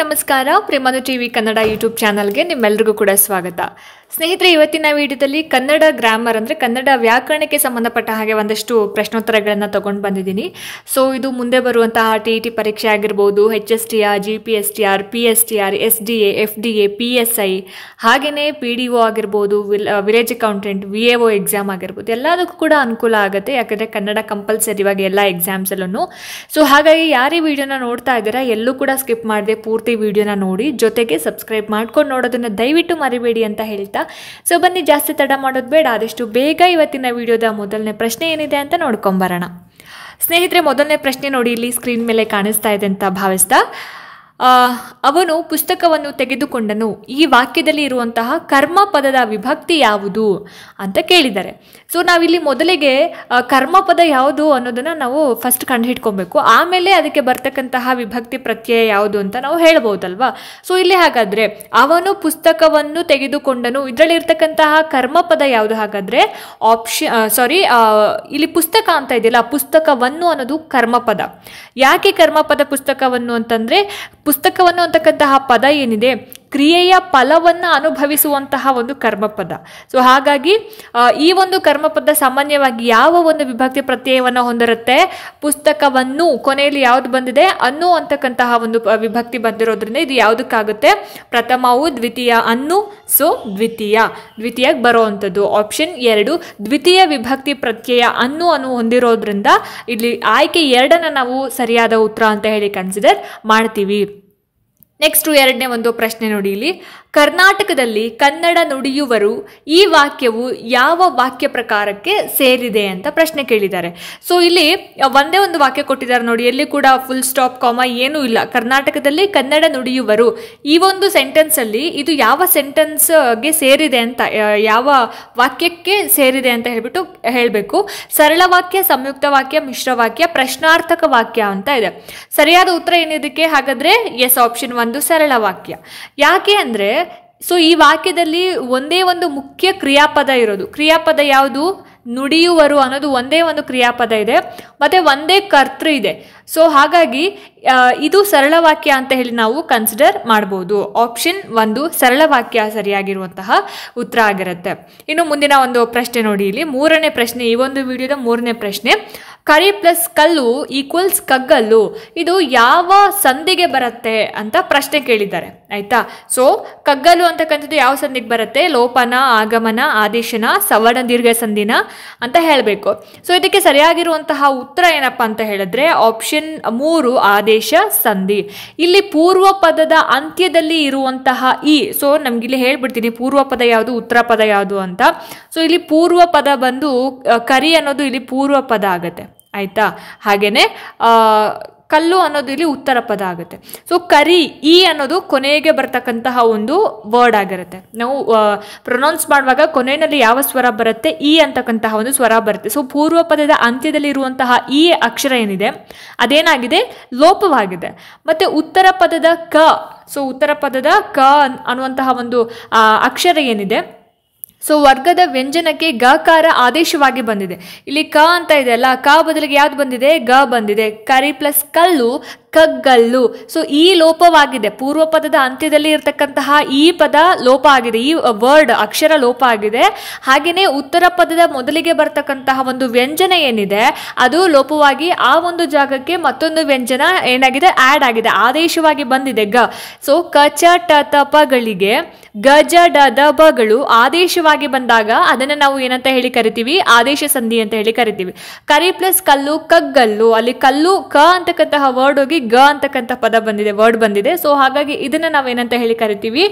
ನಮಸ್ಕಾರ. ಪ್ರೇಮಾನು TV Kannada YouTube ಚಾನಲ್ಗೆ ನಿಮ್ಮೆಲ್ಲರಿಗೂ ಕೂಡ ಸ್ವಾಗತ. ಸ್ನೇಹಿತರೆ, ಇವತ್ತಿನ ವಿಡಿಯೋದಲ್ಲಿ ಕನ್ನಡ ಗ್ರಾಮರ್ ಅಂದರೆ ಕನ್ನಡ ವ್ಯಾಕರಣಕ್ಕೆ ಸಂಬಂಧಪಟ್ಟ ಹಾಗೆ ಒಂದಷ್ಟು ಪ್ರಶ್ನೋತ್ತರಗಳನ್ನು ತಗೊಂಡು ಬಂದಿದ್ದೀನಿ. ಸೊ ಇದು ಮುಂದೆ ಬರುವಂತಹ TET ಪರೀಕ್ಷೆ ಆಗಿರ್ಬೋದು, HSTR, GPSTR, PSTR, SDA, FDA, PSI, ಹಾಗೆಯೇ PDO ಆಗಿರ್ಬೋದು, ವಿಲೇಜ್ ಅಕೌಂಟೆಂಟ್, VAO ಎಕ್ಸಾಮ್ ಆಗಿರ್ಬೋದು, ಎಲ್ಲದಕ್ಕೂ ಕೂಡ ಅನುಕೂಲ ಆಗುತ್ತೆ. ಯಾಕಂದರೆ ಕನ್ನಡ ಕಂಪಲ್ಸರಿ ಇವಾಗ ಎಲ್ಲ ಎಕ್ಸಾಮ್ಸಲ್ಲೂ. ಸೊ ಹಾಗಾಗಿ ಯಾರು ಈ ವಿಡಿಯೋನ ನೋಡ್ತಾ ಇದ್ದೀರಾ ಎಲ್ಲೂ ಕೂಡ ಸ್ಕಿಪ್ ಮಾಡದೆ ಪೂರ್ತಿ ವಿಡಿಯೋನ ನೋಡಿ, ಜೊತೆಗೆ ಸಬ್ಸ್ಕ್ರೈಬ್ ಮಾಡ್ಕೊಂಡು ನೋಡೋದನ್ನು ದಯವಿಟ್ಟು ಮರಿಬೇಡಿ ಅಂತ ಹೇಳ್ತಾ, ಸೊ ಬನ್ನಿ ಜಾಸ್ತಿ ತಡ ಮಾಡೋದು ಬೇಡ, ಆದಷ್ಟು ಬೇಗ ಇವತ್ತಿನ ವಿಡಿಯೋದ ಮೊದಲನೇ ಪ್ರಶ್ನೆ ಏನಿದೆ ಅಂತ ನೋಡ್ಕೊಂಬರೋಣ. ಸ್ನೇಹಿತರೆ, ಮೊದಲನೇ ಪ್ರಶ್ನೆ ನೋಡಿ, ಇಲ್ಲಿ ಸ್ಕ್ರೀನ್ ಮೇಲೆ ಕಾಣಿಸ್ತಾ ಇದೆ ಅಂತ ಭಾವಿಸ್ತಾ, ಅವನು ಪುಸ್ತಕವನ್ನು ತೆಗೆದುಕೊಂಡನು, ಈ ವಾಕ್ಯದಲ್ಲಿ ಇರುವಂತಹ ಕರ್ಮ ಪದದ ವಿಭಕ್ತಿ ಯಾವುದು ಅಂತ ಕೇಳಿದ್ದಾರೆ. ಸೊ ನಾವಿಲ್ಲಿ ಮೊದಲಿಗೆ ಕರ್ಮಪದ ಯಾವುದು ಅನ್ನೋದನ್ನು ನಾವು ಫಸ್ಟ್ ಕಂಡುಹಿಡ್ಕೊಬೇಕು. ಆಮೇಲೆ ಅದಕ್ಕೆ ಬರ್ತಕ್ಕಂತಹ ವಿಭಕ್ತಿ ಪ್ರತ್ಯಯ ಯಾವುದು ಅಂತ ನಾವು ಹೇಳ್ಬೋದಲ್ವಾ. ಸೊ ಇಲ್ಲಿ ಹಾಗಾದರೆ ಅವನು ಪುಸ್ತಕವನ್ನು ತೆಗೆದುಕೊಂಡನು, ಇದರಲ್ಲಿರ್ತಕ್ಕಂತಹ ಕರ್ಮಪದ ಯಾವುದು? ಹಾಗಾದರೆ ಇಲ್ಲಿ ಪುಸ್ತಕ ಅಂತ ಇದೆಯಲ್ಲ, ಪುಸ್ತಕವನ್ನು ಅನ್ನೋದು ಕರ್ಮಪದ. ಯಾಕೆ ಕರ್ಮಪದ ಪುಸ್ತಕವನ್ನು ಅಂತಂದರೆ, ಪುಸ್ತಕವನ್ನು ಅಂತಕ್ಕಂತಹ ಪದ ಏನಿದೆ ಕ್ರಿಯೆಯ ಫಲವನ್ನು ಅನುಭವಿಸುವಂತಹ ಒಂದು ಕರ್ಮಪದ. ಸೊ ಹಾಗಾಗಿ ಈ ಒಂದು ಕರ್ಮಪದ ಸಾಮಾನ್ಯವಾಗಿ ಯಾವ ಒಂದು ವಿಭಕ್ತಿ ಪ್ರತ್ಯಯವನ್ನು ಹೊಂದಿರುತ್ತೆ? ಪುಸ್ತಕವನ್ನು, ಕೊನೆಯಲ್ಲಿ ಯಾವುದು ಬಂದಿದೆ? ಅನ್ನು ಅಂತಕ್ಕಂತಹ ಒಂದು ವಿಭಕ್ತಿ ಬಂದಿರೋದ್ರಿಂದ ಇದು ಯಾವುದಕ್ಕಾಗುತ್ತೆ? ಪ್ರಥಮವು, ದ್ವಿತೀಯ, ಅನ್ನು. ಸೊ ದ್ವಿತೀಯಕ್ಕೆ ಬರುವಂಥದ್ದು ಆಪ್ಷನ್ 2, ದ್ವಿತೀಯ ವಿಭಕ್ತಿ ಪ್ರತ್ಯಯ ಅನ್ನು ಹೊಂದಿರೋದ್ರಿಂದ ಇಲ್ಲಿ ಆಯ್ಕೆ 2 ನಾವು ಸರಿಯಾದ ಉತ್ತರ ಅಂತ ಹೇಳಿ ಕನ್ಸಿಡರ್ ಮಾಡ್ತೀವಿ. ನೆಕ್ಸ್ಟ್ ಎರಡನೇ ಒಂದು ಪ್ರಶ್ನೆ ನೋಡಿ, ಇಲ್ಲಿ ಕರ್ನಾಟಕದಲ್ಲಿ ಕನ್ನಡ ನುಡಿಯುವರು, ಈ ವಾಕ್ಯವು ಯಾವ ವಾಕ್ಯ ಪ್ರಕಾರಕ್ಕೆ ಸೇರಿದೆ ಅಂತ ಪ್ರಶ್ನೆ ಕೇಳಿದ್ದಾರೆ. ಸೊ ಇಲ್ಲಿ ಒಂದೇ ಒಂದು ವಾಕ್ಯ ಕೊಟ್ಟಿದ್ದಾರೆ ನೋಡಿ, ಎಲ್ಲಿ ಕೂಡ ಫುಲ್ ಸ್ಟಾಪ್, ಕಾಮ ಏನೂ ಇಲ್ಲ. ಕರ್ನಾಟಕದಲ್ಲಿ ಕನ್ನಡ ನುಡಿಯುವರು, ಈ ಒಂದು ಸೆಂಟೆನ್ಸಲ್ಲಿ ಇದು ಯಾವ ಸೆಂಟೆನ್ಸ್ಗೆ ಸೇರಿದೆ ಅಂತ, ಯಾವ ವಾಕ್ಯಕ್ಕೆ ಸೇರಿದೆ ಅಂತ ಹೇಳ್ಬಿಟ್ಟು ಹೇಳಬೇಕು. ಸರಳ ವಾಕ್ಯ, ಸಂಯುಕ್ತ ವಾಕ್ಯ, ಮಿಶ್ರ ವಾಕ್ಯ, ಪ್ರಶ್ನಾರ್ಥಕ ವಾಕ್ಯ ಅಂತ ಇದೆ. ಸರಿಯಾದ ಉತ್ತರ ಏನಿದಕ್ಕೆ? ಹಾಗಾದರೆ ಎಸ್, ಆಪ್ಷನ್ 1 ಸರಳ ವಾಕ್ಯ. ಯಾಕೆ ಅಂದರೆ, ಸೊ ಈ ವಾಕ್ಯದಲ್ಲಿ ಒಂದೇ ಒಂದು ಮುಖ್ಯ ಕ್ರಿಯಾಪದ ಇರೋದು. ಕ್ರಿಯಾಪದ ಯಾವುದು? ನುಡಿಯುವರು ಅನ್ನೋದು ಒಂದೇ ಒಂದು ಕ್ರಿಯಾಪದ ಇದೆ, ಮತ್ತು ಒಂದೇ ಕರ್ತೃ ಇದೆ. ಸೊ ಹಾಗಾಗಿ ಇದು ಸರಳ ವಾಕ್ಯ ಅಂತ ಹೇಳಿ ನಾವು ಕನ್ಸಿಡರ್ ಮಾಡ್ಬೋದು. ಆಪ್ಷನ್ 1 ಸರಳ ವಾಕ್ಯ ಸರಿಯಾಗಿರುವಂತಹ ಉತ್ತರ ಆಗಿರುತ್ತೆ. ಇನ್ನು ಮುಂದಿನ ಒಂದು ಪ್ರಶ್ನೆ ನೋಡಿ, ಇಲ್ಲಿ ಮೂರನೇ ಪ್ರಶ್ನೆ, ಈ ಒಂದು ವಿಡಿಯೋದ ಮೂರನೇ ಪ್ರಶ್ನೆ. ಕರಿ ಪ್ಲಸ್ ಕಲ್ಲು ಈಕ್ವಲ್ಸ್ ಕಗ್ಗಲ್ಲು, ಇದು ಯಾವ ಸಂಧಿಗೆ ಬರುತ್ತೆ ಅಂತ ಪ್ರಶ್ನೆ ಕೇಳಿದ್ದಾರೆ. ಆಯ್ತಾ? ಸೊ ಕಗ್ಗಲ್ಲು ಅಂತಕ್ಕಂಥದ್ದು ಯಾವ ಸಂಧಿಗೆ ಬರುತ್ತೆ? ಲೋಪನ, ಆಗಮನ, ಆದೇಶನ, ಸವರ್ಣ ದೀರ್ಘ ಸಂಧಿನ ಅಂತ ಹೇಳಬೇಕು. ಸೊ ಇದಕ್ಕೆ ಸರಿಯಾಗಿರುವಂತಹ ಉತ್ತರ ಏನಪ್ಪಾ ಅಂತ ಹೇಳಿದ್ರೆ ಆಪ್ಷನ್ 3 ಆದೇಶ ಸಂಧಿ. ಇಲ್ಲಿ ಪೂರ್ವ ಪದದ ಅಂತ್ಯದಲ್ಲಿ ಇರುವಂತಹ ಈ, ಸೊ ನಮ್ಗಿಲ್ಲಿ ಹೇಳ್ಬಿಡ್ತೀನಿ ಪೂರ್ವ ಪದ ಯಾವುದು, ಉತ್ತರ ಪದ ಯಾವುದು ಅಂತ. ಸೊ ಇಲ್ಲಿ ಪೂರ್ವ ಪದ ಬಂದು ಕರಿ ಅನ್ನೋದು ಇಲ್ಲಿ ಪೂರ್ವ ಪದ ಆಗುತ್ತೆ. ಆಯ್ತಾ? ಹಾಗೇನೆ ಕಲ್ಲು ಅನ್ನೋದು ಇಲ್ಲಿ ಉತ್ತರ ಪದ ಆಗುತ್ತೆ. ಸೊ ಕರಿ, ಈ ಅನ್ನೋದು ಕೊನೆಗೆ ಬರ್ತಕ್ಕಂತಹ ಒಂದು ವರ್ಡ್ ಆಗಿರುತ್ತೆ. ನಾವು ಪ್ರೊನೌನ್ಸ್ ಮಾಡುವಾಗ ಕೊನೆಯಲ್ಲಿ ಯಾವ ಸ್ವರ ಬರುತ್ತೆ? ಈ ಅಂತಕ್ಕಂತಹ ಒಂದು ಸ್ವರ ಬರುತ್ತೆ. ಸೊ ಪೂರ್ವ ಪದದ ಅಂತ್ಯದಲ್ಲಿ ಇರುವಂತಹ ಈ ಅಕ್ಷರ ಏನಿದೆ ಅದೇನಾಗಿದೆ? ಲೋಪವಾಗಿದೆ. ಮತ್ತು ಉತ್ತರ ಪದದ ಕ, ಸೊ ಉತ್ತರ ಪದದ ಕ ಅನ್ನುವಂತಹ ಒಂದು ಅಕ್ಷರ ಏನಿದೆ, ಸೊ ವರ್ಗದ ವ್ಯಂಜನಕ್ಕೆ ಗಕಾರ ಆದೇಶವಾಗಿ ಬಂದಿದೆ. ಇಲ್ಲಿ ಕ ಅಂತ ಇದೆ ಅಲ್ಲ, ಕ ಬದಲಿಗೆ ಯಾವ್ದು ಬಂದಿದೆ? ಗ ಬಂದಿದೆ. ಕರಿ ಪ್ಲಸ್ ಕಲ್ಲು ಕಗ್ಗಲ್ಲು. ಸೊ ಈ ಲೋಪವಾಗಿದೆ. ಪೂರ್ವ ಪದದ ಅಂತ್ಯದಲ್ಲಿ ಇರತಕ್ಕಂತಹ ಈ ಪದ ಲೋಪ ಆಗಿದೆ, ಈ ವರ್ಡ್ ಅಕ್ಷರ ಲೋಪ ಆಗಿದೆ. ಹಾಗೆಯೇ ಉತ್ತರ ಪದದ ಮೊದಲಿಗೆ ಬರ್ತಕ್ಕಂತಹ ಒಂದು ವ್ಯಂಜನ ಏನಿದೆ ಅದು ಲೋಪವಾಗಿ ಆ ಒಂದು ಜಾಗಕ್ಕೆ ಮತ್ತೊಂದು ವ್ಯಂಜನ ಏನಾಗಿದೆ? ಆ್ಯಡ್ ಆಗಿದೆ, ಆದೇಶವಾಗಿ ಬಂದಿದೆ ಗ. ಸೊ ಕ ಚ ಟ ತ ಪಗಳಿಗೆ ಗ ಜ ಡ ದ ಬಗಳು ಆದೇಶವಾಗಿ ಬಂದಾಗ ಅದನ್ನು ನಾವು ಏನಂತ ಹೇಳಿ ಕರಿತೀವಿ? ಆದೇಶ ಸಂಧಿ ಅಂತ ಹೇಳಿ ಕರಿತೀವಿ. ಕರಿ ಪ್ಲಸ್ ಕಲ್ಲು ಕಗ್ಗಲ್ಲು, ಅಲ್ಲಿ ಕಲ್ಲು ಕ ಅಂತಕ್ಕಂತಹ ವರ್ಡ್ ಹೋಗಿ ಗ ಅಂತಕ್ಕಂಥ ಪದ ಬಂದಿದೆ, ವರ್ಡ್ ಬಂದಿದೆ. ಸೊ ಹಾಗಾಗಿ ಇದನ್ನ ನಾವೇನಂತ ಹೇಳಿ ಕರಿತೀವಿ?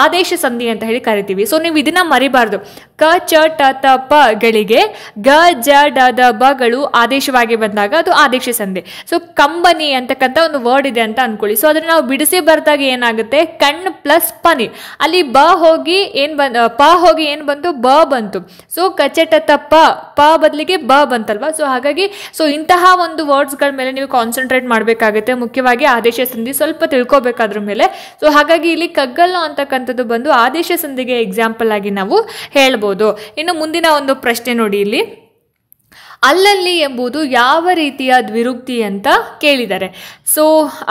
ಆದೇಶ ಸಂಧಿ ಅಂತ ಹೇಳಿ ಕರಿತೀವಿ. ಸೊ ನೀವು ಇದನ್ನ ಮರಿಬಾರ್ದು. ಕ ಚ ಟ ತ ಪ ಗಳಿಗೆ ಗ ಜ ಡ ದ ಬಗಳು ಆದೇಶವಾಗಿ ಬಂದಾಗ ಅದು ಆದೇಶ ಸಂಧಿ. ಸೊ ಕಂಬನಿ ಅಂತಕ್ಕಂಥ ಒಂದು ವರ್ಡ್ ಇದೆ ಅಂತ ಅನ್ಕೊಳ್ಳಿ. ಸೊ ಅದನ್ನ ನಾವು ಬಿಡಿಸಿ ಬರ್ದಾಗ ಏನಾಗುತ್ತೆ? ಕಣ್ ಪ್ಲಸ್ ಪನಿ, ಅಲ್ಲಿ ಬ ಹೋಗಿ ಪ ಹೋಗಿ ಏನ್ ಬಂತು? ಬ ಬಂತು. ಸೊ ಕಚಟ ಪ ಬದಲಿಗೆ ಬ ಬಂತಲ್ವಾ. ಸೊ ಹಾಗಾಗಿ ಸೊ ಇಂತಹ ಒಂದು ವರ್ಡ್ಸ್ಗಳ ಮೇಲೆ ನೀವು ಕಾನ್ಸಂಟ್ರೇಟ್ ಮಾಡಬೇಕಾಗುತ್ತೆ. ಮುಖ್ಯವಾಗಿ ಆದೇಶ ಸಂಧಿ ಸ್ವಲ್ಪ ತಿಳ್ಕೊಬೇಕಾದ್ರ ಮೇಲೆ. ಸೊ ಹಾಗಾಗಿ ಇಲ್ಲಿ ಕಗ್ಗಲ್ಲು ಅಂತಕ್ಕಂಥದ್ದು ಬಂದು ಆದೇಶ ಸಂಧಿಗೆ ಎಕ್ಸಾಂಪಲ್ ಆಗಿ ನಾವು ಹೇಳ್ಬೋದು. ಇನ್ನು ಮುಂದಿನ ಒಂದು ಪ್ರಶ್ನೆ ನೋಡಿ, ಇಲ್ಲಿ ಅಲ್ಲಲ್ಲಿ ಎಂಬುದು ಯಾವ ರೀತಿಯ ದ್ವಿರುಕ್ತಿ ಅಂತ ಕೇಳಿದ್ದಾರೆ. ಸೊ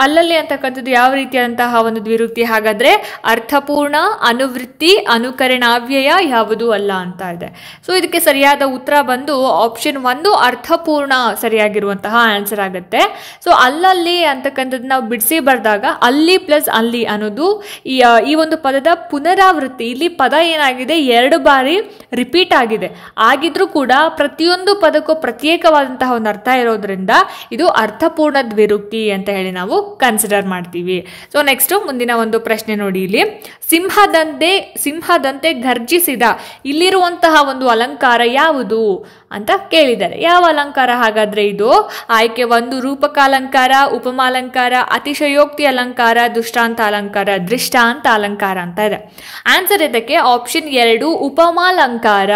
ಅಲ್ಲಲ್ಲಿ ಅಂತಕ್ಕಂಥದ್ದು ಯಾವ ರೀತಿಯಾದಂತಹ ಒಂದು ದ್ವಿರುಕ್ತಿ? ಹಾಗಾದ್ರೆ ಅರ್ಥಪೂರ್ಣ, ಅನುವೃತ್ತಿ, ಅನುಕರಣಾವ್ಯಯ ಯಾವುದೂ ಅಲ್ಲ ಅಂತ ಇದೆ. ಸೊ ಇದಕ್ಕೆ ಸರಿಯಾದ ಉತ್ತರ ಬಂದು ಆಪ್ಷನ್ 1 ಅರ್ಥಪೂರ್ಣ ಸರಿಯಾಗಿರುವಂತಹ ಆನ್ಸರ್ ಆಗುತ್ತೆ. ಸೊ ಅಲ್ಲಲ್ಲಿ ಅಂತಕ್ಕಂಥದ್ದು ನಾವು ಬಿಡಿಸಿ ಬರೆದಾಗ ಅಲ್ಲಿ ಪ್ಲಸ್ ಅಲ್ಲಿ ಅನ್ನೋದು ಈ ಒಂದು ಪದದ ಪುನರಾವೃತ್ತಿ. ಇಲ್ಲಿ ಪದ ಏನಾಗಿದೆ, 2 ಬಾರಿ ರಿಪೀಟ್ ಆಗಿದೆ. ಆಗಿದ್ರೂ ಕೂಡ ಪ್ರತಿಯೊಂದು ಪದಕ್ಕೂ ಪ್ರತ್ಯೇಕವಾದಂತಹ ಒಂದು ಅರ್ಥ ಇರೋದ್ರಿಂದ ಇದು ಅರ್ಥಪೂರ್ಣ ದ್ವಿರುಕ್ತಿ ಅಂತ ಹೇಳಿ ನಾವು ಕನ್ಸಿಡರ್ ಮಾಡ್ತೀವಿ. ಸೊ ನೆಕ್ಸ್ಟ್ ಮುಂದಿನ ಒಂದು ಪ್ರಶ್ನೆ ನೋಡಿ. ಇಲ್ಲಿ ಸಿಂಹದಂತೆ ಘರ್ಜಿಸಿದ, ಇಲ್ಲಿರುವಂತಹ ಒಂದು ಅಲಂಕಾರ ಯಾವುದು ಅಂತ ಕೇಳಿದ್ದಾರೆ. ಯಾವ ಅಲಂಕಾರ ಹಾಗಾದ್ರೆ ಇದು? ಆಯ್ಕೆ 1 ರೂಪಕಾಲಂಕಾರ, ಉಪಮಾಲಂಕಾರ, ಅತಿಶಯೋಕ್ತಿ ಅಲಂಕಾರ, ದೃಷ್ಟಾಂತ ಅಲಂಕಾರ. ದೃಷ್ಟಾಂತ ಅಲಂಕಾರ ಅಂತ ಇದೆ. ಆನ್ಸರ್ ಇದಕ್ಕೆ ಆಪ್ಷನ್ 2 ಉಪಮಾಲಂಕಾರ.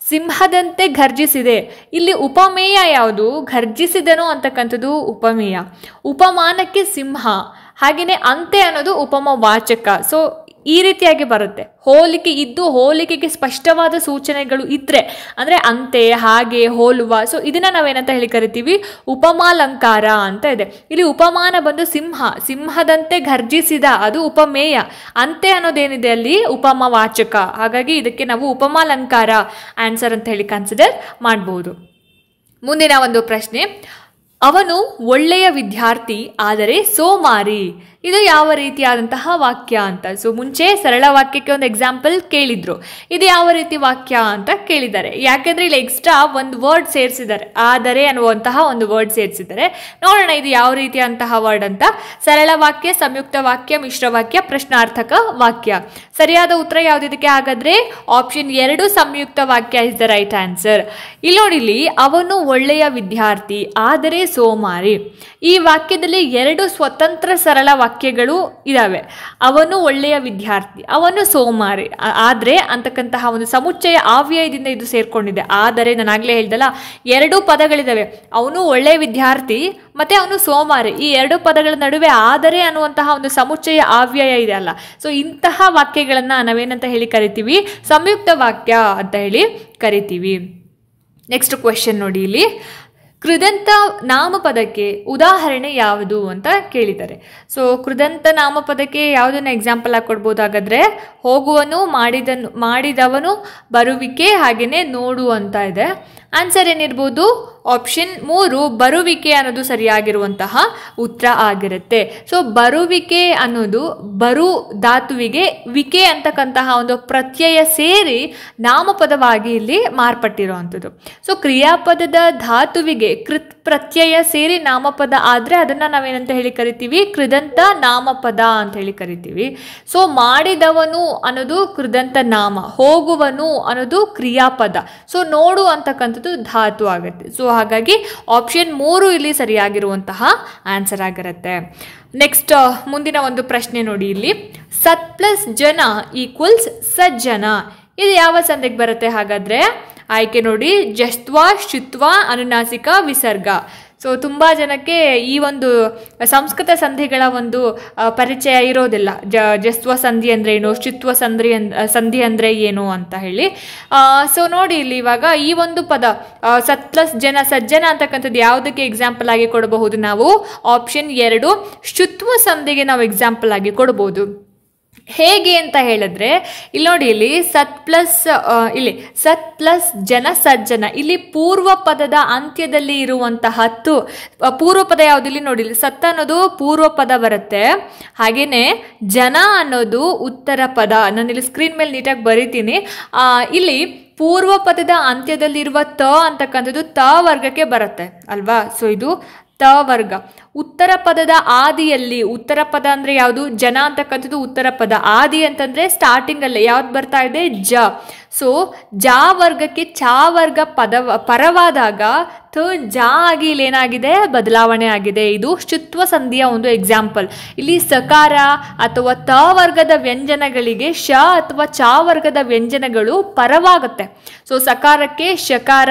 ಸಿಂಹದಂತೆ ಘರ್ಜಿಸಿದೆ, ಇಲ್ಲಿ ಉಪಮೇಯ ಯಾವುದು? ಘರ್ಜಿಸಿದನು ಅಂತಕ್ಕಂಥದ್ದು ಉಪಮೇಯ. ಉಪಮಾನಕ್ಕೆ ಸಿಂಹ, ಹಾಗೆಯೇ ಅಂತೆ ಅನ್ನೋದು ಉಪಮವಾಚಕ. ಸೊ ಈ ರೀತಿಯಾಗಿ ಬರುತ್ತೆ. ಹೋಲಿಕೆ ಇದ್ದು ಹೋಲಿಕೆಗೆ ಸ್ಪಷ್ಟವಾದ ಸೂಚನೆಗಳು ಇದ್ರೆ ಅಂದ್ರೆ ಅಂತೆ, ಹಾಗೆ, ಹೋಲುವ. ಸೊ ಇದನ್ನ ನಾವೇನಂತ ಹೇಳಿ ಕರಿತೀವಿ? ಉಪಮಾಲಂಕಾರ ಅಂತ ಇದೆ. ಇಲ್ಲಿ ಉಪಮಾನ ಬಂದು ಸಿಂಹದಂತೆ ಘರ್ಜಿಸಿದ, ಅದು ಉಪಮೇಯ. ಅಂತೆ ಅನ್ನೋದೇನಿದೆ ಅಲ್ಲಿ ಉಪಮವಾಚಕ. ಹಾಗಾಗಿ ಇದಕ್ಕೆ ನಾವು ಉಪಮಾಲಂಕಾರ ಆನ್ಸರ್ ಅಂತ ಹೇಳಿ ಕನ್ಸಿಡರ್ ಮಾಡಬಹುದು. ಮುಂದಿನ ಒಂದು ಪ್ರಶ್ನೆ, ಅವನು ಒಳ್ಳೆಯ ವಿದ್ಯಾರ್ಥಿ ಆದರೆ ಸೋಮಾರಿ. ಇದು ಯಾವ ರೀತಿಯಾದಂತಹ ವಾಕ್ಯ ಅಂತ. ಸೊ ಮುಂಚೆ ಸರಳ ವಾಕ್ಯಕ್ಕೆ ಒಂದು ಎಕ್ಸಾಂಪಲ್ ಕೇಳಿದ್ರು. ಇದು ಯಾವ ರೀತಿ ವಾಕ್ಯ ಅಂತ ಕೇಳಿದ್ದಾರೆ. ಯಾಕೆಂದ್ರೆ ಇಲ್ಲಿ ಎಕ್ಸ್ಟ್ರಾ ಒಂದು ವರ್ಡ್ ಸೇರಿಸಿದ್ದಾರೆ, ಆದರೆ ಅನ್ನುವಂತಹ ಒಂದು ವರ್ಡ್ ಸೇರಿಸಿದ್ದಾರೆ. ನೋಡೋಣ ಇದು ಯಾವ ರೀತಿಯಂತಹ ವರ್ಡ್ ಅಂತ. ಸರಳ ವಾಕ್ಯ, ಸಂಯುಕ್ತ ವಾಕ್ಯ, ಮಿಶ್ರ ವಾಕ್ಯ, ಪ್ರಶ್ನಾರ್ಥಕ ವಾಕ್ಯ. ಸರಿಯಾದ ಉತ್ತರ ಯಾವುದಿದಕ್ಕೆ? ಹಾಗಾದ್ರೆ ಆಪ್ಷನ್ 2 ಸಂಯುಕ್ತ ವಾಕ್ಯ ಇಸ್ ದ ರೈಟ್ ಆನ್ಸರ್. ಇಲ್ಲಿ ನೋಡಿಲಿ, ಅವನು ಒಳ್ಳೆಯ ವಿದ್ಯಾರ್ಥಿ ಆದರೆ ಸೋಮಾರಿ. ಈ ವಾಕ್ಯದಲ್ಲಿ 2 ಸ್ವತಂತ್ರ ಸರಳ ವಾಕ್ಯಗಳು ಇದಾವೆ. ಅವನು ಒಳ್ಳೆಯ ವಿದ್ಯಾರ್ಥಿ, ಅವನು ಸೋಮಾರಿ. ಆದ್ರೆ ಅಂತಕ್ಕಂತಹ ಒಂದು ಸಮುಚ್ಚಯ ಆವ್ಯಯದಿಂದ ಇದು ಸೇರ್ಕೊಂಡಿದೆ. ಆದರೆ ನಾನು ಆಗ್ಲೇ ಹೇಳ್ದಲ್ಲ, 2 ಪದಗಳಿದಾವೆ. ಅವನು ಒಳ್ಳೆಯ ವಿದ್ಯಾರ್ಥಿ ಮತ್ತೆ ಅವನು ಸೋಮಾರಿ. ಈ 2 ಪದಗಳ ನಡುವೆ ಆದರೆ ಅನ್ನುವಂತಹ ಒಂದು ಸಮುಚ್ಚಯ ಆವ್ಯಯ ಇದೆ ಅಲ್ಲ. ಸೊ ಇಂತಹ ವಾಕ್ಯಗಳನ್ನ ನಾವೇನಂತ ಹೇಳಿ ಕರಿತೀವಿ? ಸಂಯುಕ್ತ ವಾಕ್ಯ ಅಂತ ಹೇಳಿ ಕರಿತೀವಿ. ನೆಕ್ಸ್ಟ್ ಕ್ವೆಶ್ಚನ್ ನೋಡಿ. ಇಲ್ಲಿ ಕೃದಂತ ನಾಮಪದಕ್ಕೆ ಉದಾಹರಣೆ ಯಾವುದು ಅಂತ ಕೇಳಿದ್ದಾರೆ. ಸೊ ಕೃದಂತ ನಾಮಪದಕ್ಕೆ ಯಾವುದನ್ನ ಎಕ್ಸಾಂಪಲ್ ಆಗಿ ಕೊಡ್ಬೋದು? ಹಾಗಾದ್ರೆ ಹೋಗುವನು, ಮಾಡಿದವನು, ಬರುವಿಕೆ, ಹಾಗೇನೆ ನೋಡು ಅಂತ ಇದೆ. ಆನ್ಸರ್ ಏನಿರ್ಬೋದು? ಆಪ್ಷನ್ 3 ಬರುವಿಕೆ ಅನ್ನೋದು ಸರಿಯಾಗಿರುವಂತಹ ಉತ್ತರ ಆಗಿರುತ್ತೆ. ಸೊ ಬರುವಿಕೆ ಅನ್ನೋದು ಬರು ಧಾತುವಿಗೆ ವಿಕೆ ಅಂತಕ್ಕಂತಹ ಒಂದು ಪ್ರತ್ಯಯ ಸೇರಿ ನಾಮಪದವಾಗಿ ಇಲ್ಲಿ ಮಾರ್ಪಟ್ಟಿರುವಂಥದ್ದು. ಸೊ ಕ್ರಿಯಾಪದದ ಧಾತುವಿಗೆ ಕೃತ್ ಪ್ರತ್ಯಯ ಸೇರಿ ನಾಮಪದ ಆದರೆ ಅದನ್ನ ನಾವೇನಂತ ಹೇಳಿ ಕರಿತೀವಿ? ಕೃದಂತ ನಾಮಪದ ಅಂತ ಹೇಳಿ ಕರಿತೀವಿ. ಸೊ ಮಾಡಿದವನು ಅನ್ನೋದು ಕೃದಂತ ನಾಮ, ಹೋಗುವನು ಅನ್ನೋದು ಕ್ರಿಯಾಪದ, ಸೊ ನೋಡು ಅಂತಕ್ಕಂಥದ್ದು ಧಾತು ಆಗುತ್ತೆ. ಸೊ ಹಾಗಾಗಿ ಆಪ್ಷನ್ 3 ಇಲ್ಲಿ ಸರಿಯಾಗಿರುವಂತಹ ಆನ್ಸರ್ ಆಗಿರುತ್ತೆ. ನೆಕ್ಸ್ಟ್ ಮುಂದಿನ ಒಂದು ಪ್ರಶ್ನೆ ನೋಡಿ. ಇಲ್ಲಿ ಸತ್ ಪ್ಲಸ್ ಜನ ಈಕ್ವಲ್ಸ್ ಸಜ್ಜನ. ಇದು ಯಾವ ಸಂಧಿಗೆ ಬರುತ್ತೆ ಹಾಗಾದ್ರೆ? ಆಯ್ಕೆ ನೋಡಿ, ಜಸ್ತ್ವ, ಶುತ್ವ, ಅನುನಾಸಿಕ, ವಿಸರ್ಗ. ಸೊ ತುಂಬ ಜನಕ್ಕೆ ಈ ಒಂದು ಸಂಸ್ಕೃತ ಸಂಧಿಗಳ ಒಂದು ಪರಿಚಯ ಇರೋದಿಲ್ಲ. ಜಸ್ತ್ವ ಸಂಧಿ ಅಂದರೆ ಏನು, ಶುತ್ವ ಸಂಧಿ ಅಂದರೆ ಏನು ಅಂತ ಹೇಳಿ. ಸೊ ನೋಡಿ ಇಲ್ಲಿ ಇವಾಗ ಈ ಒಂದು ಪದ ಸತ್ ಪ್ಲಸ್ ಜನ, ಸಜ್ಜನ ಅಂತಕ್ಕಂಥದ್ದು ಯಾವುದಕ್ಕೆ ಎಕ್ಸಾಂಪಲ್ ಆಗಿ ಕೊಡಬಹುದು ನಾವು? ಆಪ್ಷನ್ 2 ಶುತ್ವ ಸಂಧಿಗೆ ನಾವು ಎಕ್ಸಾಂಪಲ್ ಆಗಿ ಕೊಡಬಹುದು. ಹೇಗೆ ಅಂತ ಹೇಳಿದ್ರೆ ಇಲ್ಲಿ ನೋಡಿ, ಇಲ್ಲಿ ಸತ್ ಪ್ಲಸ್ ಜನ ಸಜ್ಜನ. ಇಲ್ಲಿ ಪೂರ್ವ ಪದದ ಅಂತ್ಯದಲ್ಲಿ ಇರುವಂತಹ ಪೂರ್ವ ಪದ ಯಾವುದು? ಇಲ್ಲಿ ನೋಡಿ, ಸತ್ ಅನ್ನೋದು ಪೂರ್ವ ಪದ ಬರುತ್ತೆ, ಹಾಗೇನೆ ಜನ ಅನ್ನೋದು ಉತ್ತರ ಪದ. ನಾನು ಇಲ್ಲಿ ಸ್ಕ್ರೀನ್ ಮೇಲೆ ನೀಟಾಗಿ ಬರೀತೀನಿ. ಇಲ್ಲಿ ಪೂರ್ವ ಪದದ ಅಂತ್ಯದಲ್ಲಿರುವ ತ ಅಂತಕ್ಕಂಥದ್ದು ತ ವರ್ಗಕ್ಕೆ ಬರುತ್ತೆ ಅಲ್ವಾ? ಸೊ ಇದು ತ ವರ್ಗ. ಉತ್ತರ ಪದದ ಆದಿಯಲ್ಲಿ, ಉತ್ತರ ಪದ ಅಂದ್ರೆ ಯಾವುದು? ಜನ ಅಂತಕ್ಕಂಥದ್ದು ಉತ್ತರ ಪದ. ಆದಿ ಅಂತಂದ್ರೆ ಸ್ಟಾರ್ಟಿಂಗ್ ಅಲ್ಲೇ ಯಾವ್ದು ಬರ್ತಾ ಇದೆ? ಜ. ಸೊ ಜ ವರ್ಗಕ್ಕೆ ಚ ವರ್ಗ ಪರವಾದಾಗ ಜ ಆಗಿ ಇಲ್ಲಿ ಏನಾಗಿದೆ? ಬದಲಾವಣೆ ಆಗಿದೆ. ಇದು ಶುತ್ವ ಸಂಧಿಯ ಒಂದು ಎಕ್ಸಾಂಪಲ್. ಇಲ್ಲಿ ಸಕಾರ ಅಥವಾ ತ ವರ್ಗದ ವ್ಯಂಜನಗಳಿಗೆ ಶ ಅಥವಾ ಚ ವರ್ಗದ ವ್ಯಂಜನಗಳು ಪರವಾಗುತ್ತೆ. ಸೊ ಸಕಾರಕ್ಕೆ ಶಕಾರ,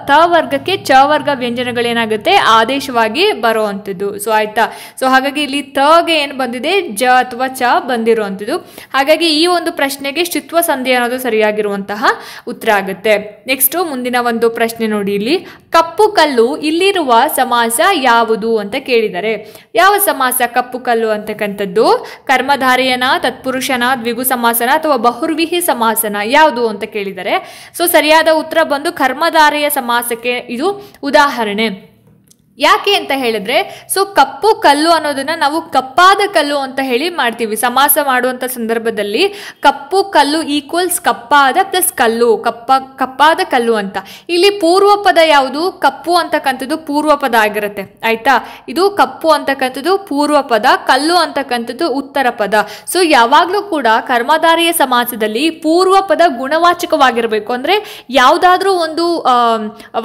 ತ ವರ್ಗಕ್ಕೆ ಚ ವರ್ಗ ವ್ಯಂಜನಗಳೇನಾಗುತ್ತೆ? ಆದೇಶವಾಗಿ ಬರುವಂಥದ್ದು. ಸೊ ಆಯ್ತಾ? ಸೊ ಹಾಗಾಗಿ ಇಲ್ಲಿ ತಗೆ ಏನು ಬಂದಿದೆ? ಜ ಅಥವಾ ಚ ಬಂದಿರುವಂಥದ್ದು. ಹಾಗಾಗಿ ಈ ಒಂದು ಪ್ರಶ್ನೆಗೆ ಶುತ್ವ ಸಂಧಿ ಅನ್ನೋದು ಸರಿಯಾಗಿ ಸರಿಯಾಗಿರುವಂತಹ ಉತ್ತರ ಆಗುತ್ತೆ. ನೆಕ್ಸ್ಟ್ ಮುಂದಿನ ಒಂದು ಪ್ರಶ್ನೆ ನೋಡಿ, ಇಲ್ಲಿ ಕಪ್ಪು ಕಲ್ಲು ಇಲ್ಲಿರುವ ಸಮಾಸ ಯಾವುದು ಅಂತ ಕೇಳಿದರೆ ಯಾವ ಸಮಾಸ ಕಪ್ಪು ಕಲ್ಲು ಅಂತಕ್ಕಂಥದ್ದು? ಕರ್ಮಧಾರೆಯನ, ತತ್ಪುರುಷನ, ದ್ವಿಗು ಸಮಾಸನ ಅಥವಾ ಬಹುರ್ವಿಹಿ ಸಮಾಸನ ಯಾವುದು ಅಂತ ಕೇಳಿದರೆ ಸೊ ಸರಿಯಾದ ಉತ್ತರ ಬಂದು ಕರ್ಮಧಾರೆಯ ಸಮಾಸಕ್ಕೆ ಇದು ಉದಾಹರಣೆ. ಯಾಕೆ ಅಂತ ಹೇಳಿದ್ರೆ ಸೊ ಕಪ್ಪು ಕಲ್ಲು ಅನ್ನೋದನ್ನ ನಾವು ಕಪ್ಪಾದ ಕಲ್ಲು ಅಂತ ಹೇಳಿ ಮಾಡ್ತೀವಿ. ಸಮಾಸ ಮಾಡುವಂತ ಸಂದರ್ಭದಲ್ಲಿ ಕಪ್ಪು ಕಲ್ಲು ಈಕ್ವಲ್ಸ್ ಕಪ್ಪಾದ ಪ್ಲಸ್ ಕಲ್ಲು, ಕಪ್ಪಾದ ಕಲ್ಲು ಅಂತ. ಇಲ್ಲಿ ಪೂರ್ವ ಪದ ಯಾವುದು? ಕಪ್ಪು ಅಂತಕ್ಕಂಥದ್ದು ಪೂರ್ವ ಪದ ಆಗಿರುತ್ತೆ ಆಯ್ತಾ. ಇದು ಕಪ್ಪು ಅಂತಕ್ಕಂಥದ್ದು ಪೂರ್ವ ಪದ, ಕಲ್ಲು ಅಂತಕ್ಕಂಥದ್ದು ಉತ್ತರ ಪದ. ಸೊ ಯಾವಾಗ್ಲೂ ಕೂಡ ಕರ್ಮಧಾರೆಯ ಸಮಾಸದಲ್ಲಿ ಪೂರ್ವ ಪದ ಗುಣವಾಚಕವಾಗಿರ್ಬೇಕು. ಅಂದ್ರೆ ಯಾವ್ದಾದ್ರೂ ಒಂದು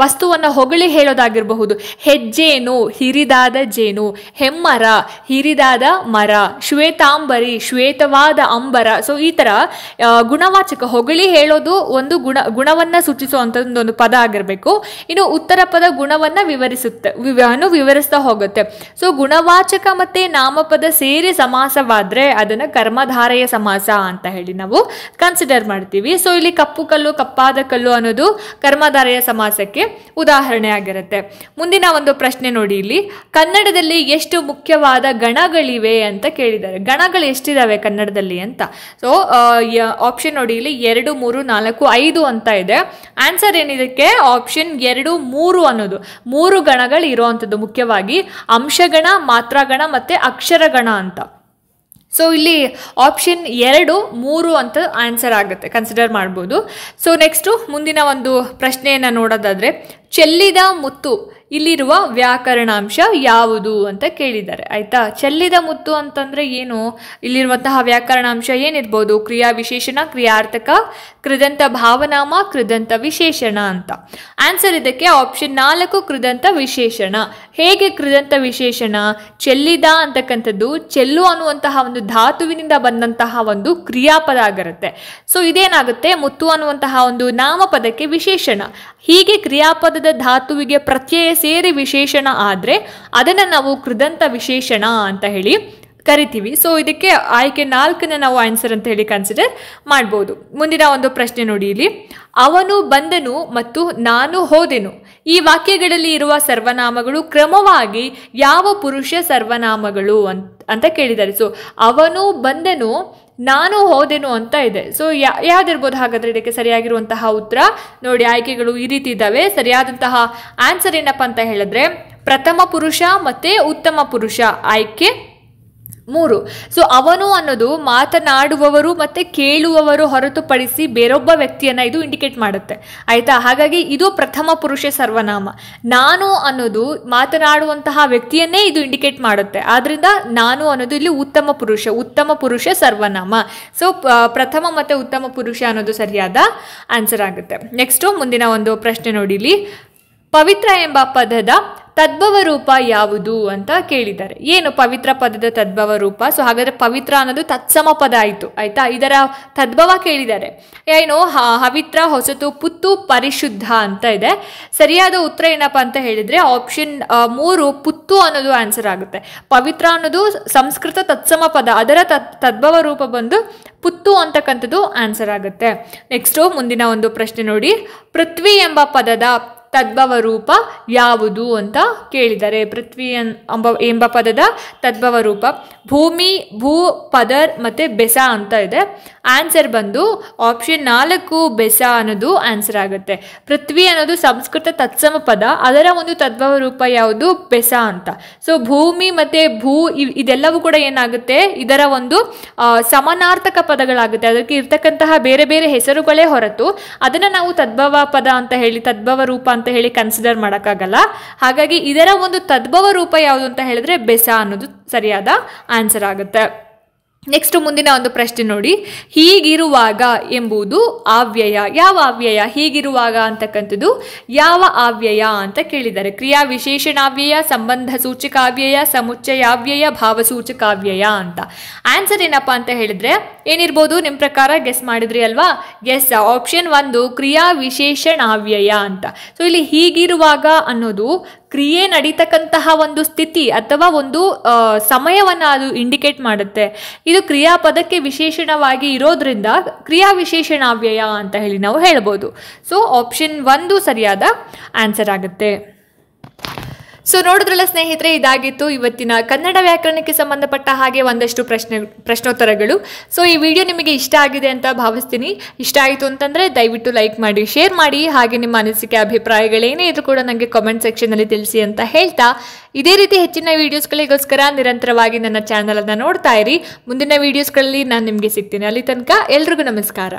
ವಸ್ತುವನ್ನ ಹೊಗಳಿ ಹೇಳೋದಾಗಿರಬಹುದು. ಹೆಜ್ಜೆ ಜೇನು, ಹಿರಿದಾದ ಜೇನು, ಹೆಮ್ಮರ, ಹಿರಿದಾದ ಮರ, ಶ್ವೇತಾಂಬರಿ, ಶ್ವೇತವಾದ ಅಂಬರ. ಸೊ ಈ ತರ ಗುಣವಾಚಕ ಹೊಗಳಿ ಹೇಳೋದು ಒಂದು ಗುಣವನ್ನ ಸೂಚಿಸುವಂತ ಒಂದು ಪದ ಆಗಿರ್ಬೇಕು. ಇನ್ನು ಉತ್ತರ ಪದ ಗುಣವನ್ನ ವಿವರಿಸ್ತಾ ಹೋಗುತ್ತೆ. ಸೊ ಗುಣವಾಚಕ ಮತ್ತೆ ನಾಮಪದ ಸೇರಿ ಸಮಾಸವಾದ್ರೆ ಅದನ್ನ ಕರ್ಮಧಾರೆಯ ಸಮಾಸ ಅಂತ ಹೇಳಿ ನಾವು ಕನ್ಸಿಡರ್ ಮಾಡ್ತೀವಿ. ಸೊ ಇಲ್ಲಿ ಕಪ್ಪು ಕಲ್ಲು, ಕಪ್ಪಾದ ಕಲ್ಲು ಅನ್ನೋದು ಕರ್ಮಧಾರೆಯ ಸಮಾಸಕ್ಕೆ ಉದಾಹರಣೆ ಆಗಿರುತ್ತೆ. ಮುಂದಿನ ಒಂದು ಪ್ರಶ್ನೆ ನೋಡಿ, ಇಲ್ಲಿ ಕನ್ನಡದಲ್ಲಿ ಎಷ್ಟು ಮುಖ್ಯವಾದ ಗಣಗಳಿವೆ ಅಂತ ಕೇಳಿದ್ದಾರೆ. ಗಣಗಳು ಎಷ್ಟಿದಾವೆ ಕನ್ನಡದಲ್ಲಿ ಅಂತ. ಸೊ ಆಪ್ಷನ್ ನೋಡಿ, ಇಲ್ಲಿ 2, 3, 4, 5 ಅಂತ ಇದೆ. ಆನ್ಸರ್ ಏನಿದಕ್ಕೆ? ಆಪ್ಷನ್ 2, 3 ಅನ್ನೋದು 3 ಗಣಗಳು ಇರುವಂತದ್ದು. ಮುಖ್ಯವಾಗಿ ಅಂಶಗಣ, ಮಾತ್ರಗಣ ಮತ್ತೆ ಅಕ್ಷರಗಣ ಅಂತ. ಸೊ ಇಲ್ಲಿ ಆಪ್ಷನ್ 2, 3 ಅಂತ ಆನ್ಸರ್ ಆಗುತ್ತೆ, ಕನ್ಸಿಡರ್ ಮಾಡ್ಬೋದು. ಸೊ ನೆಕ್ಸ್ಟ್ ಮುಂದಿನ ಒಂದು ಪ್ರಶ್ನೆಯನ್ನ ನೋಡೋದಾದ್ರೆ, ಚೆಲ್ಲಿದ ಮುತ್ತು ಇಲ್ಲಿರುವ ವ್ಯಾಕರಣಾಂಶ ಯಾವುದು ಅಂತ ಕೇಳಿದ್ದಾರೆ ಆಯ್ತಾ. ಚೆಲ್ಲಿದ ಮುತ್ತು ಅಂತಂದ್ರೆ ಏನು? ಇಲ್ಲಿರುವಂತಹ ವ್ಯಾಕರಣಾಂಶ ಏನಿರ್ಬೋದು? ಕ್ರಿಯಾ ವಿಶೇಷಣ, ಕ್ರಿಯಾರ್ಥಕ, ಕೃದಂತ ಭಾವನಾಮ, ಕೃದಂತ ವಿಶೇಷಣ ಅಂತ. ಆನ್ಸರ್ ಇದಕ್ಕೆ ಆಪ್ಷನ್ 4 ಕೃದಂತ ವಿಶೇಷಣ. ಹೇಗೆ ಕೃದಂತ ವಿಶೇಷಣ? ಚೆಲ್ಲಿದ ಅಂತಕ್ಕಂಥದ್ದು ಚೆಲ್ಲು ಅನ್ನುವಂತಹ ಒಂದು ಧಾತುವಿನಿಂದ ಬಂದಂತಹ ಒಂದು ಕ್ರಿಯಾಪದ ಆಗಿರುತ್ತೆ. ಸೊ ಇದೇನಾಗುತ್ತೆ? ಮುತ್ತು ಅನ್ನುವಂತಹ ಒಂದು ನಾಮಪದಕ್ಕೆ ವಿಶೇಷಣ. ಹೀಗೆ ಕ್ರಿಯಾಪದದ ಧಾತುವಿಗೆ ಪ್ರತ್ಯಯ ಸೇರಿ ವಿಶೇಷಣ ಆದ್ರೆ ಅದನ್ನ ನಾವು ಕೃದಂತ ವಿಶೇಷಣ ಅಂತ ಹೇಳಿ ಕರಿತೀವಿ. ಸೊ ಇದಕ್ಕೆ ಆಯ್ಕೆ 4ನ ನಾವು ಆನ್ಸರ್ ಅಂತ ಹೇಳಿ ಕನ್ಸಿಡರ್ ಮಾಡ್ಬೋದು. ಮುಂದಿನ ಒಂದು ಪ್ರಶ್ನೆ ನೋಡಿ, ಇಲ್ಲಿ ಅವನು ಬಂದನು ಮತ್ತು ನಾನು ಹೋದೆನು ಈ ವಾಕ್ಯಗಳಲ್ಲಿ ಇರುವ ಸರ್ವನಾಮಗಳು ಕ್ರಮವಾಗಿ ಯಾವ ಪುರುಷ ಸರ್ವನಾಮಗಳು ಅಂತ ಕೇಳಿದ್ದಾರೆ. ಸೊ ಅವನು ಬಂದನು, ನಾನು ಹೋದೆನು ಅಂತ ಇದೆ. ಸೊ ಯಾವ್ದಿರ್ಬೋದು ಹಾಗಾದ್ರೆ ಇದಕ್ಕೆ ಸರಿಯಾಗಿರುವಂತಹ ಉತ್ತರ? ನೋಡಿ ಆಯ್ಕೆಗಳು ಈ ರೀತಿ ಇದ್ದಾವೆ. ಸರಿಯಾದಂತಹ ಆನ್ಸರ್ ಏನಪ್ಪಾ ಅಂತ ಹೇಳಿದ್ರೆ ಪ್ರಥಮ ಪುರುಷ ಮತ್ತೆ ಉತ್ತಮ ಪುರುಷ, ಆಯ್ಕೆ 3. ಸೊ ಅವನು ಅನ್ನೋದು ಮಾತನಾಡುವವರು ಮತ್ತೆ ಕೇಳುವವರು ಹೊರತುಪಡಿಸಿ ಬೇರೊಬ್ಬ ವ್ಯಕ್ತಿಯನ್ನ ಇದು ಇಂಡಿಕೇಟ್ ಮಾಡುತ್ತೆ ಆಯ್ತಾ. ಹಾಗಾಗಿ ಇದು ಪ್ರಥಮ ಪುರುಷ ಸರ್ವನಾಮ. ನಾನು ಅನ್ನೋದು ಮಾತನಾಡುವಂತಹ ವ್ಯಕ್ತಿಯನ್ನೇ ಇದು ಇಂಡಿಕೇಟ್ ಮಾಡುತ್ತೆ. ಆದ್ರಿಂದ ನಾನು ಅನ್ನೋದು ಇಲ್ಲಿ ಉತ್ತಮ ಪುರುಷ ಸರ್ವನಾಮ. ಸೊ ಪ್ರಥಮ ಮತ್ತೆ ಉತ್ತಮ ಪುರುಷ ಅನ್ನೋದು ಸರಿಯಾದ ಆನ್ಸರ್ ಆಗುತ್ತೆ. ನೆಕ್ಸ್ಟ್ ಮುಂದಿನ ಒಂದು ಪ್ರಶ್ನೆ ನೋಡಿ, ಇಲ್ಲಿ ಪವಿತ್ರ ಎಂಬ ಪದದ ತದ್ಭವ ರೂಪ ಯಾವುದು ಅಂತ ಕೇಳಿದ್ದಾರೆ. ಏನು ಪವಿತ್ರ ಪದದ ತದ್ಭವ ರೂಪ? ಸೊ ಹಾಗಾದ್ರೆ ಪವಿತ್ರ ಅನ್ನೋದು ತತ್ಸಮ ಪದ ಆಯ್ತು ಆಯ್ತಾ. ಇದರ ತದ್ಭವ ಕೇಳಿದ್ದಾರೆ. ಏನು? ಹವಿತ್ರ, ಹೊಸತು, ಪುತ್ತು, ಪರಿಶುದ್ಧ ಅಂತ ಇದೆ. ಸರಿಯಾದ ಉತ್ತರ ಏನಪ್ಪಾ ಅಂತ ಹೇಳಿದ್ರೆ ಆಪ್ಷನ್ 3 ಪುತ್ತು ಅನ್ನೋದು ಆನ್ಸರ್ ಆಗುತ್ತೆ. ಪವಿತ್ರ ಅನ್ನೋದು ಸಂಸ್ಕೃತ ತತ್ಸಮ ಪದ, ಅದರ ತದ್ಭವ ರೂಪ ಬಂದು ಪುತ್ತು ಅಂತಕ್ಕಂಥದ್ದು ಆನ್ಸರ್ ಆಗುತ್ತೆ. ನೆಕ್ಸ್ಟ್ ಮುಂದಿನ ಒಂದು ಪ್ರಶ್ನೆ ನೋಡಿ, ಪೃಥ್ವಿ ಎಂಬ ಪದದ ತದ್ಭವ ರೂಪ ಯಾವುದು ಅಂತ ಕೇಳಿದ್ದಾರೆ. ಪೃಥ್ವಿ ಎಂಬ ಪದದ ತದ್ಭವ ರೂಪ ಭೂಮಿ, ಭೂ, ಪದರ್ ಮತ್ತೆ ಬೆಸ ಅಂತ ಇದೆ. ಆನ್ಸರ್ ಬಂದು ಆಪ್ಷನ್ 4 ಬೆಸ ಅನ್ನೋದು ಆನ್ಸರ್ ಆಗುತ್ತೆ. ಪೃಥ್ವಿ ಅನ್ನೋದು ಸಂಸ್ಕೃತ ತತ್ಸಮ ಪದ, ಅದರ ಒಂದು ತದ್ಭವ ರೂಪ ಯಾವುದು? ಬೆಸ ಅಂತ. ಸೊ ಭೂಮಿ ಮತ್ತೆ ಭೂ ಇದೆಲ್ಲವೂ ಕೂಡ ಏನಾಗುತ್ತೆ? ಇದರ ಒಂದು ಸಮಾನಾರ್ಥಕ ಪದಗಳಾಗುತ್ತೆ. ಅದಕ್ಕೆ ಇರ್ತಕ್ಕಂತಹ ಬೇರೆ ಬೇರೆ ಹೆಸರುಗಳೇ ಹೊರತು ಅದನ್ನ ನಾವು ತದ್ಭವ ಪದ ಅಂತ ಹೇಳಿ, ತದ್ಭವ ರೂಪ ಅಂತ ಹೇಳಿ ಕನ್ಸಿಡರ್ ಮಾಡೋಕ್ಕಾಗಲ್ಲ. ಹಾಗಾಗಿ ಇದರ ಒಂದು ತದ್ಭವ ರೂಪ ಯಾವುದು ಅಂತ ಹೇಳಿದ್ರೆ ಬೆಸ ಅನ್ನೋದು ಸರಿಯಾದ ಆನ್ಸರ್ ಆಗುತ್ತೆ. ನೆಕ್ಸ್ಟ್ ಮುಂದಿನ ಒಂದು ಪ್ರಶ್ನೆ ನೋಡಿ, ಹೀಗಿರುವಾಗ ಎಂಬುದು ಅವ್ಯಯ. ಯಾವ ಅವ್ಯಯ? ಹೀಗಿರುವಾಗ ಅಂತಕ್ಕಂಥದ್ದು ಯಾವ ಅವ್ಯಯ ಅಂತ ಕೇಳಿದ್ದಾರೆ. ಕ್ರಿಯಾ ವಿಶೇಷಣಾವ್ಯಯ, ಸಂಬಂಧ ಸೂಚಕಾವ್ಯಯ, ಸಮುಚ್ಚಯಾವ್ಯಯ, ಭಾವಸೂಚಕಾವ್ಯಯ ಅಂತ. ಆನ್ಸರ್ ಏನಪ್ಪಾ ಅಂತ ಹೇಳಿದ್ರೆ ಏನಿರ್ಬೋದು ನಿಮ್ಮ ಪ್ರಕಾರ? ಗೆಸ್ ಮಾಡಿದ್ರಿ ಅಲ್ವಾ? ಗೆಸ್ ಆಪ್ಷನ್ 1 ಕ್ರಿಯಾ ವಿಶೇಷಣಾವ್ಯಯ ಅಂತ. ಸೊ ಇಲ್ಲಿ ಹೀಗಿರುವಾಗ ಅನ್ನೋದು ಕ್ರಿಯೆ ನಡೀತಕ್ಕಂತಹ ಒಂದು ಸ್ಥಿತಿ ಅಥವಾ ಒಂದು ಸಮಯವನ್ನು ಅದು ಇಂಡಿಕೇಟ್ ಮಾಡುತ್ತೆ. ಇದು ಕ್ರಿಯಾಪದಕ್ಕೆ ವಿಶೇಷಣವಾಗಿ ಇರೋದ್ರಿಂದ ಕ್ರಿಯಾ ವಿಶೇಷಣಾವ್ಯಯ ಅಂತ ಹೇಳಿ ನಾವು ಹೇಳ್ಬೋದು. ಸೊ ಆಪ್ಷನ್ 1 ಸರಿಯಾದ ಆನ್ಸರ್ ಆಗುತ್ತೆ. ಸೊ ನೋಡಿದ್ರಲ್ಲ ಸ್ನೇಹಿತರೆ, ಇದಾಗಿತ್ತು ಇವತ್ತಿನ ಕನ್ನಡ ವ್ಯಾಕರಣಕ್ಕೆ ಸಂಬಂಧಪಟ್ಟ ಹಾಗೆ ಒಂದಷ್ಟು ಪ್ರಶ್ನೋತ್ತರಗಳು. ಸೊ ಈ ವಿಡಿಯೋ ನಿಮಗೆ ಇಷ್ಟ ಆಗಿದೆ ಅಂತ ಭಾವಿಸ್ತೀನಿ. ಇಷ್ಟ ಆಯಿತು ಅಂತಂದರೆ ದಯವಿಟ್ಟು ಲೈಕ್ ಮಾಡಿ, ಶೇರ್ ಮಾಡಿ, ಹಾಗೆ ನಿಮ್ಮ ಅನಿಸಿಕೆ ಅಭಿಪ್ರಾಯಗಳೇನೇ ಇದ್ರೂ ಕೂಡ ನನಗೆ ಕಾಮೆಂಟ್ ಸೆಕ್ಷನಲ್ಲಿ ತಿಳಿಸಿ ಅಂತ ಹೇಳ್ತಾ, ಇದೇ ರೀತಿ ಹೆಚ್ಚಿನ ವೀಡಿಯೋಸ್ಗಳಿಗೋಸ್ಕರ ನಿರಂತರವಾಗಿ ನನ್ನ ಚಾನಲನ್ನು ನೋಡ್ತಾ ಇರಿ. ಮುಂದಿನ ವೀಡಿಯೋಸ್ಗಳಲ್ಲಿ ನಾನು ನಿಮಗೆ ಸಿಗ್ತೀನಿ. ಅಲ್ಲಿ ತನಕ ಎಲ್ರಿಗೂ ನಮಸ್ಕಾರ.